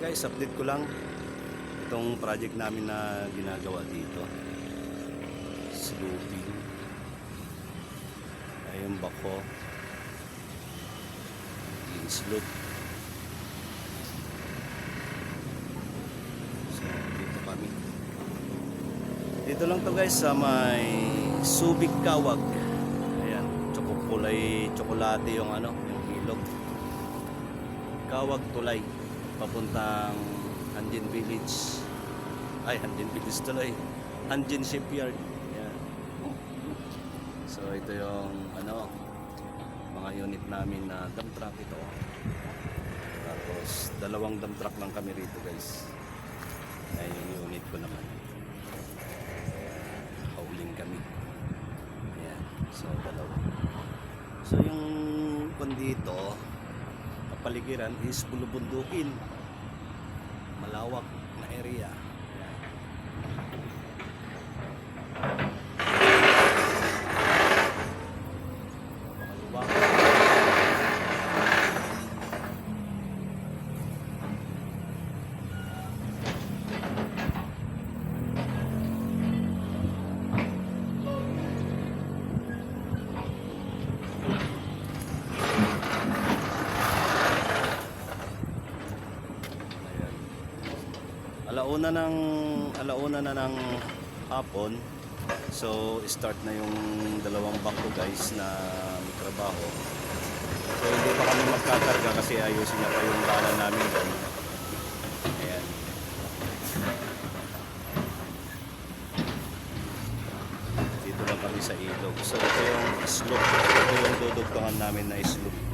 Guys, update ko lang itong project namin na ginagawa dito. Sloping. Ayun bako. Slope. So, dito kami. Dito lang to guys sa may Subic Kawag. Ayan, kulay tsokolate yung yung ilog. Kawag Tulay papuntang Hanjin Village. Ay, Hanjin Village tuloy. Hanjin Shipyard. Ayan. So ito yung mga unit namin na dump truck ito. Tapos dalawang dump truck lang kami rito guys. Ayan yung unit ko naman. Hauling kami. Ayan. So dalawa. So yung dito kapaligiran is bulubundukin. Malawak na area. Alauna na ng hapon. So start na yung dalawang bangko guys na may trabaho. So hindi pa kami magkakarga kasi ayusin na pa yung daanan namin doon. Ayan. Dito lang kami sa ilog. So ito yung slope. Ito yung dudugtungan namin na slope.